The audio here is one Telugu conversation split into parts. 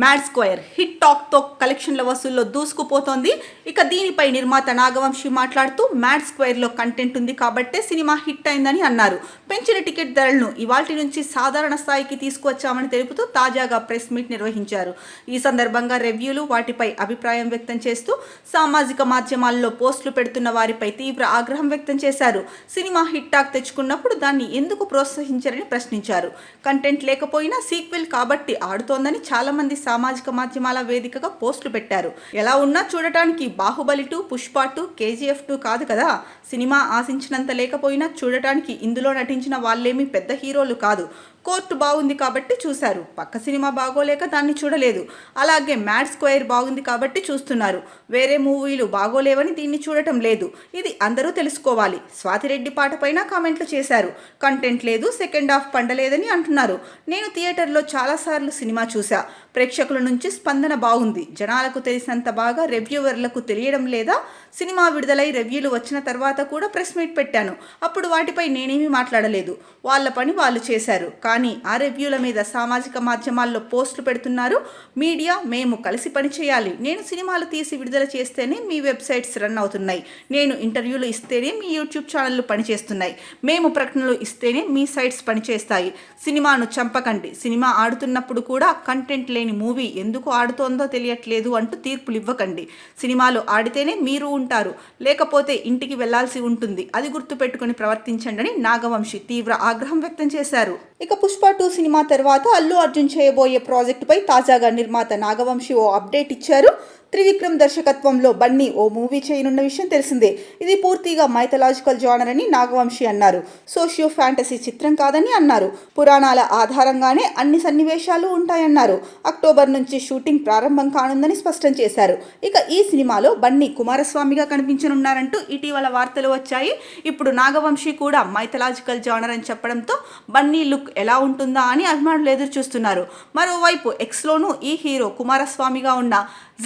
మ్యాడ్ స్క్వేర్ హిట్ టాక్తో కలెక్షన్ల వసూల్లో దూసుకుపోతోంది. ఇక దీనిపై నిర్మాత నాగవంశి మాట్లాడుతూ మ్యాడ్ స్క్వేర్లో కంటెంట్ ఉంది కాబట్టే సినిమా హిట్ అయిందని అన్నారు. పెంచిన టికెట్ ధరలను ఇవాల్టి నుంచి సాధారణ స్థాయికి తీసుకువచ్చామని తెలుపుతూ తాజాగా ప్రెస్ మీట్ నిర్వహించారు. ఈ సందర్భంగా రివ్యూలు, వాటిపై అభిప్రాయం వ్యక్తం చేస్తూ సామాజిక మాధ్యమాల్లో పోస్టులు పెడుతున్న వారిపై తీవ్ర ఆగ్రహం వ్యక్తం చేశారు. సినిమా హిట్ టాక్ తెచ్చుకున్నప్పుడు దాన్ని ఎందుకు ప్రోత్సహించారని ప్రశ్నించారు. కంటెంట్ లేకపోయినా సీక్వెల్ కాబట్టి ఆడుతోందని చాలా మంది సామాజిక మాధ్యమాల వేదికగా పోస్టులు పెట్టారు. ఎలా ఉన్నా చూడటానికి బాహుబలి 2, పుష్ప 2, KGF 2 కాదు కదా. సినిమా ఆశించినంత లేకపోయినా చూడటానికి ఇందులో నటించిన వాళ్ళేమీ పెద్ద హీరోలు కాదు. కోర్టు బాగుంది కాబట్టి చూశారు. పక్క సినిమా బాగోలేక దాన్ని చూడలేదు. అలాగే మ్యాడ్ స్క్వేర్ బాగుంది కాబట్టి చూస్తున్నారు. వేరే మూవీలు బాగోలేవని దీన్ని చూడటం లేదు. ఇది అందరూ తెలుసుకోవాలి. స్వాతిరెడ్డి పాట పైన కామెంట్లు చేశారు. కంటెంట్ లేదు, సెకండ్ హాఫ్ పండలేదని అంటున్నారు. నేను థియేటర్లో చాలాసార్లు సినిమా చూసా. ప్రేక్షకుల నుంచి స్పందన బాగుంది. జనాలకు తెలిసినంత బాగా రివ్యూవర్లకు తెలియడం లేదా? సినిమా విడుదలై రివ్యూలు వచ్చిన తర్వాత కూడా ప్రెస్ మీట్ పెట్టాను. అప్పుడు వాటిపై నేనేమీ మాట్లాడలేదు. వాళ్ళ పని వాళ్ళు చేశారు. కానీ ఆ రివ్యూల మీద సామాజిక మాధ్యమాల్లో పోస్టులు పెడుతున్నారు. మీడియా, మేము కలిసి పని చేయాలి. నేను సినిమాలు తీసి విడుదల చేస్తేనే మీ వెబ్సైట్స్ రన్ అవుతున్నాయి. నేను ఇంటర్వ్యూలు ఇస్తేనే మీ యూట్యూబ్ ఛానళ్లు పనిచేస్తున్నాయి. మేము ప్రకటనలు ఇస్తేనే మీ సైట్స్ పనిచేస్తాయి. సినిమాను చంపకండి. సినిమా ఆడుతున్నప్పుడు కూడా కంటెంట్ లేని మూవీ ఎందుకు ఆడుతోందో తెలియట్లేదు అంటూ తీర్పులు ఇవ్వకండి. సినిమాలు ఆడితేనే మీరు ఉంటారు, లేకపోతే ఇంటికి వెళ్లాల్సి ఉంటుంది. అది గుర్తుపెట్టుకుని ప్రవర్తించండి అని నాగవంశి తీవ్ర ఆగ్రహం వ్యక్తం చేశారు. ఇక పుష్ప 2 సినిమా తర్వాత అల్లు అర్జున్ చేయబోయే ప్రాజెక్టుపై తాజాగా నిర్మాత నాగవంశి ఓ అప్డేట్ ఇచ్చారు. త్రివిక్రమ్ దర్శకత్వంలో బన్నీ ఓ మూవీ చేయనున్న విషయం తెలిసిందే. ఇది పూర్తిగా మైథలాజికల్ జానర్ అని నాగవంశి అన్నారు. సోషియో ఫ్యాంటసీ చిత్రం కాదని అన్నారు. పురాణాల ఆధారంగానే అన్ని సన్నివేశాలు ఉంటాయన్నారు. అక్టోబర్ నుంచి షూటింగ్ ప్రారంభం కానుందని స్పష్టం చేశారు. ఇక ఈ సినిమాలో బన్నీ కుమారస్వామిగా కనిపించనున్నారంటూ ఇటీవల వార్తలు వచ్చాయి. ఇప్పుడు నాగవంశి కూడా మైథలాజికల్ జానర్ అని చెప్పడంతో బన్నీ లుక్ ఎలా ఉంటుందా అని అభిమానులు ఎదురు చూస్తున్నారు. మరోవైపు ఎక్స్లోనూ ఈ హీరో కుమారస్వామిగా ఉన్న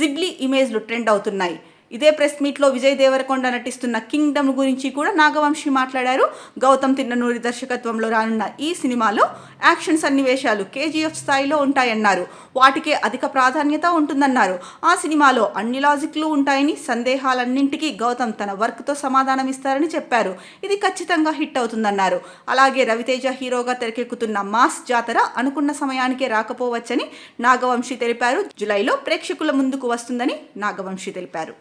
జిబ్లీ ఇమేజ్లు ట్రెండ్ అవుతున్నాయి. ఇదే ప్రెస్ మీట్లో విజయ్ దేవరకొండ నటిస్తున్న కింగ్డమ్ గురించి కూడా నాగవంశి మాట్లాడారు. గౌతమ్ తిన్ననూరి దర్శకత్వంలో రానున్న ఈ సినిమాలో యాక్షన్ సన్నివేశాలు KGF స్థాయిలో ఉంటాయన్నారు. వాటికే అధిక ప్రాధాన్యత ఉంటుందన్నారు. ఆ సినిమాలో అన్ని లాజిక్లు ఉంటాయని, సందేహాలన్నింటికీ గౌతమ్ తన వర్క్తో సమాధానం ఇస్తారని చెప్పారు. ఇది ఖచ్చితంగా హిట్ అవుతుందన్నారు. అలాగే రవితేజ హీరోగా తెరకెక్కుతున్న మాస్ జాతర అనుకున్న సమయానికే రాకపోవచ్చని నాగవంశి తెలిపారు. జులైలో ప్రేక్షకుల ముందుకు వస్తుందని నాగవంశి తెలిపారు.